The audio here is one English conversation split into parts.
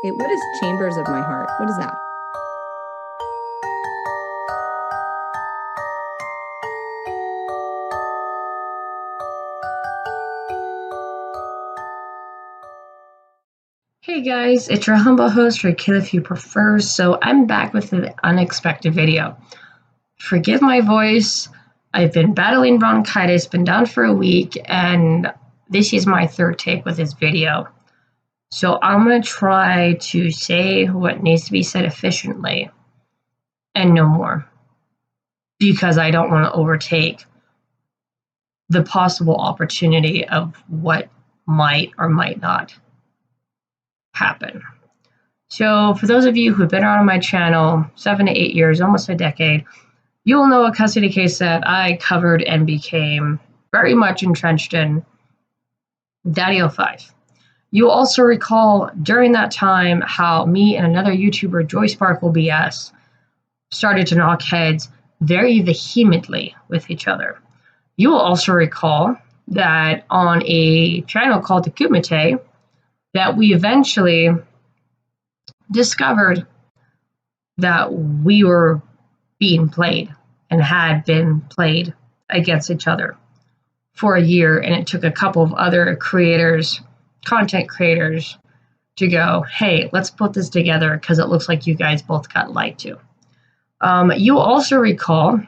What is chambers of my heart? What is that? Hey guys, it's your humble host, Raquel if you prefer, so I'm back with an unexpected video. Forgive my voice, I've been battling bronchitis, been down for a week, and this is my third take with this video. So I'm going to try to say what needs to be said efficiently, and no more, because I don't want to overtake the possible opportunity of what might or might not happen. So for those of you who've been on my channel 7 to 8 years, almost a decade, you'll know a custody case that I covered and became very much entrenched in, Daddyofive. You'll also recall during that time how me and another YouTuber, Joy Sparkle BS, started to knock heads very vehemently with each other. You will also recall that on a channel called Gofundme, that we eventually discovered that we were being played and had been played against each other for a year, and it took a couple of other creators, content creators, to go, hey, let's put this together because it looks like you guys both got lied to. You'll also recall,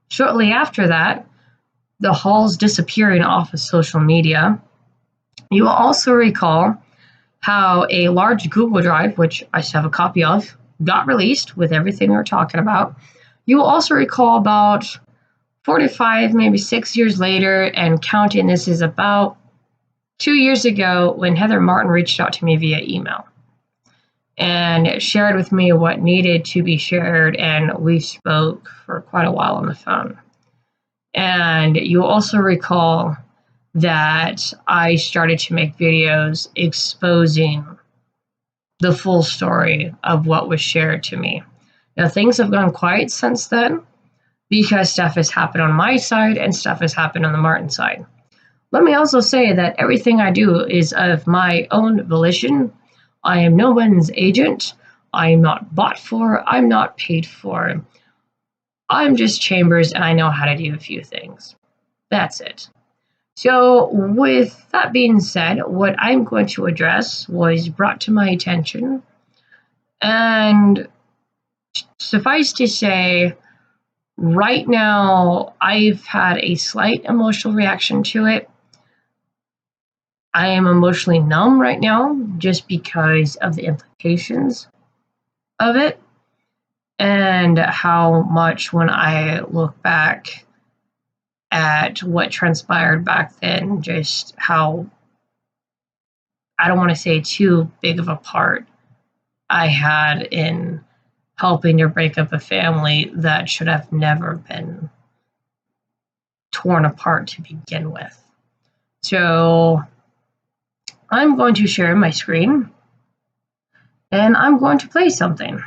shortly after that, the Halls disappearing off of social media. You will also recall how a large Google Drive, which I still have a copy of, got released with everything we were talking about. You will also recall about 4 to 5, maybe 6 years later, and counting, this is about 2 years ago, when Heather Martin reached out to me via email and shared with me what needed to be shared, and we spoke for quite a while on the phone. And you'll also recall that I started to make videos exposing the full story of what was shared to me. Now, things have gone quiet since then because stuff has happened on my side and stuff has happened on the Martin side. Let me also say that everything I do is of my own volition. I am no one's agent. I am not bought for. I'm not paid for. I'm just Chambers, and I know how to do a few things. That's it. So with that being said, what I'm going to address was brought to my attention, and suffice to say, right now I've had a slight emotional reaction to it. I am emotionally numb right now just because of the implications of it, and how much, when I look back at what transpired back then, just how, I don't want to say too big of a part I had in helping to break up a family that should have never been torn apart to begin with. So I'm going to share my screen and I'm going to play something.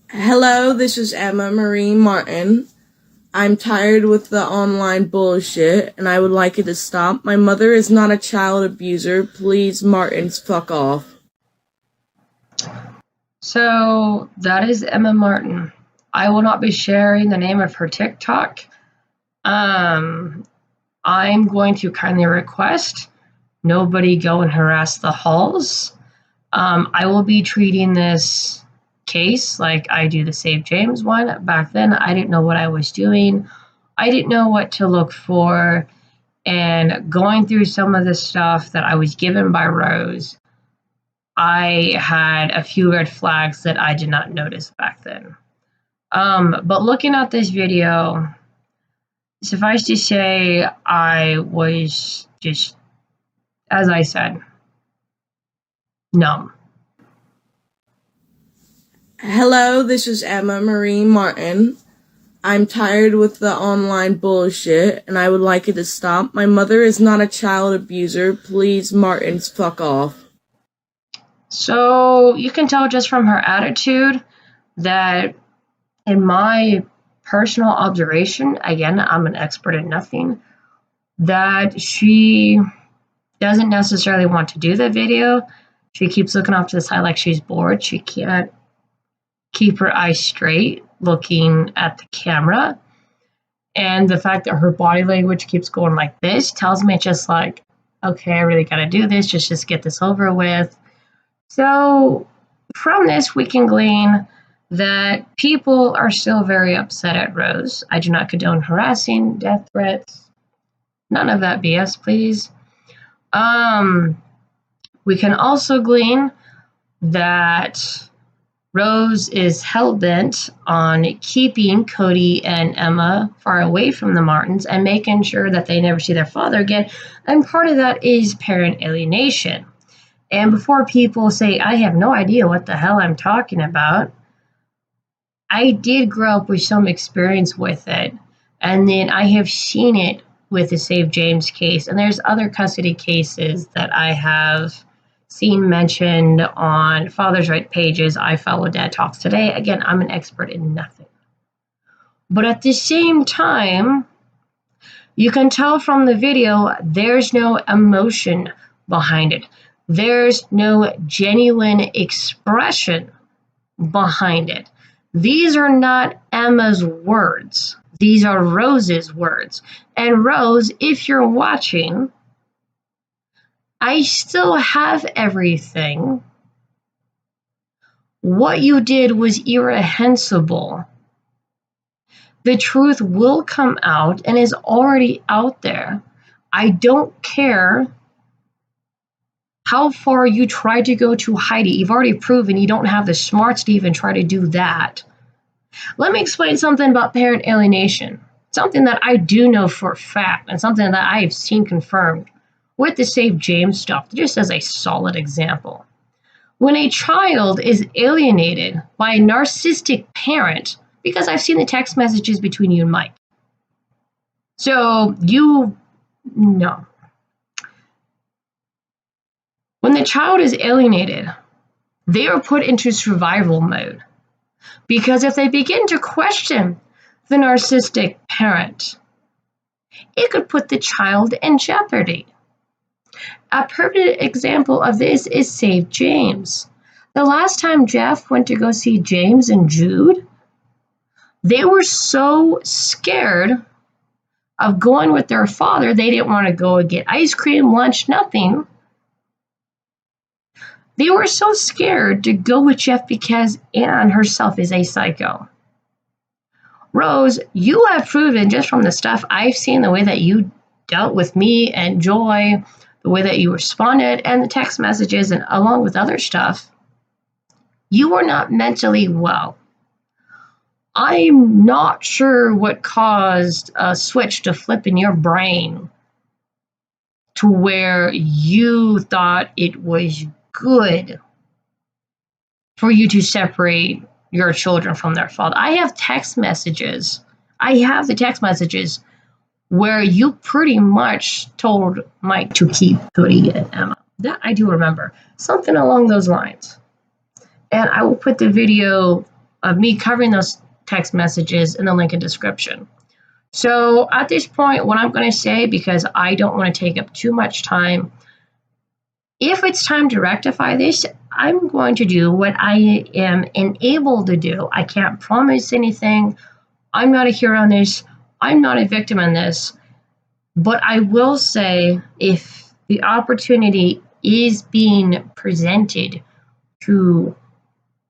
Hello, this is Emma Marie Martin. I'm tired with the online bullshit, and I would like it to stop. My mother is not a child abuser. Please, Martins, fuck off. So that is Emma Martin. I will not be sharing the name of her TikTok. I'm going to kindly request nobody go and harass the Halls. I will be treating this case like I do the Save James one. Back then, I didn't know what I was doing. I didn't know what to look for. And going through some of the stuff that I was given by Rose, I had a few red flags that I did not notice back then. But looking at this video, suffice to say, I was just, as I said, numb. Hello, this is Emma Marie Martin. I'm tired with the online bullshit, and I would like it to stop. My mother is not a child abuser. Please, Martins, fuck off. So you can tell just from her attitude that, in my personal observation, again, I'm an expert in nothing, that she doesn't necessarily want to do the video. She keeps looking off to the side like she's bored. She can't keep her eyes straight looking at the camera. And the fact that her body language keeps going like this tells me just like, okay, I really got to do this. Just get this over with. So from this, we can glean that people are still very upset at Rose. I do not condone harassing, death threats, none of that BS, please. We can also glean that Rose is hell-bent on keeping Cody and Emma far away from the Martins and making sure that they never see their father again. And part of that is parent alienation. And before people say, I have no idea what the hell I'm talking about, I did grow up with some experience with it. And then I have seen it with the Save James case. And there's other custody cases that I have seen mentioned on Father's Right pages. I follow Dad Talks Today. Again, I'm an expert in nothing. But at the same time, you can tell from the video, there's no emotion behind it. There's no genuine expression behind it. These are not Emma's words. These are Rose's words. And Rose, if you're watching, I still have everything. What you did was irreprehensible. The truth will come out and is already out there. I don't care how far you try to go to hide it. You've already proven you don't have the smarts to even try to do that. Let me explain something about parent alienation. Something that I do know for a fact and something that I have seen confirmed with the Save James stuff, just as a solid example. When a child is alienated by a narcissistic parent, because I've seen the text messages between you and Mike. So you know. When the child is alienated, they are put into survival mode. Because if they begin to question the narcissistic parent, it could put the child in jeopardy. A perfect example of this is Save James. The last time Jeff went to go see James and Jude, they were so scared of going with their father, they didn't want to go and get ice cream, lunch, nothing. They were so scared to go with Jeff because Anne herself is a psycho. Rose, you have proven just from the stuff I've seen, the way that you dealt with me and Joy, the way that you responded, and the text messages, and along with other stuff, you were not mentally well. I'm not sure what caused a switch to flip in your brain to where you thought it was good for you to separate your children from their father. I have text messages. I have the text messages where you pretty much told Mike to keep Cody and Emma. That I do remember. Something along those lines. And I will put the video of me covering those text messages in the link in description. So at this point, what I'm going to say, because I don't want to take up too much time, if it's time to rectify this, I'm going to do what I am enabled to do. I can't promise anything. I'm not a hero on this. I'm not a victim in this. But I will say, if the opportunity is being presented to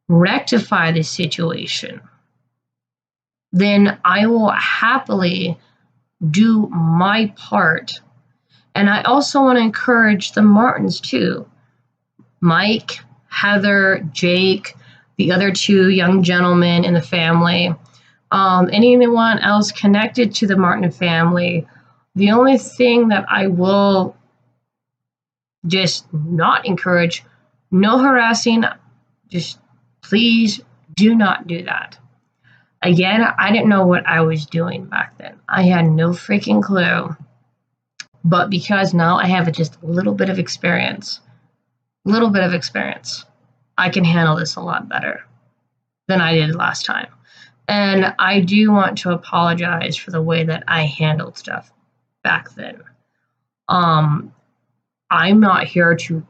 rectify this situation, then I will happily do my part. And I also want to encourage the Martins too. Mike, Heather, Jake, the other two young gentlemen in the family, anyone else connected to the Martin family. The only thing that I will just not encourage, no harassing, just please do not do that. Again, I didn't know what I was doing back then. I had no freaking clue. But because now I have just a little bit of experience, I can handle this a lot better than I did last time. And I do want to apologize for the way that I handled stuff back then. I'm not here to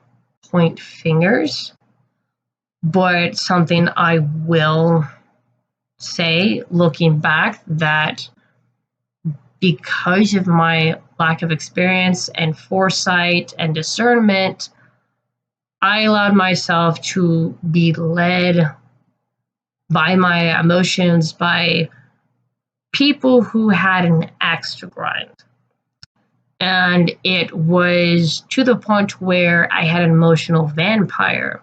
point fingers, but something I will say, looking back, that because of my lack of experience and foresight and discernment, I allowed myself to be led by my emotions, by people who had an axe to grind. And it was to the point where I had an emotional vampire,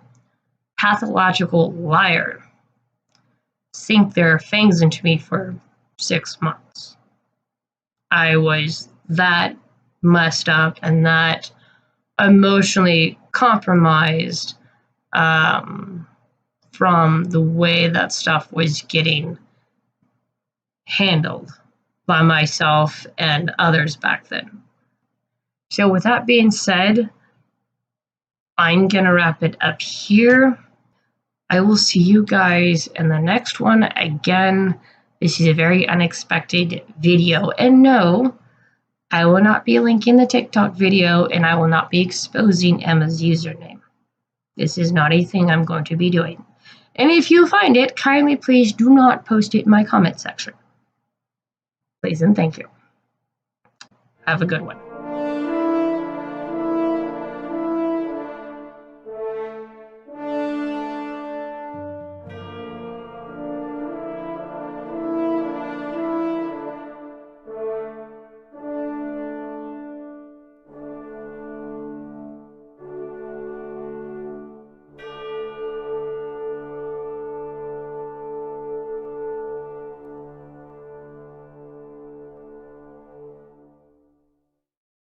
pathological liar, sink their fangs into me for 6 months. I was that messed up and that emotionally compromised from the way that stuff was getting handled by myself and others back then. So with that being said, I'm going to wrap it up here. I will see you guys in the next one. Again, this is a very unexpected video. And no, I will not be linking the TikTok video, and I will not be exposing Emma's username. This is not a thing I'm going to be doing. And if you find it, kindly please do not post it in my comment section. Please and thank you. Have a good one.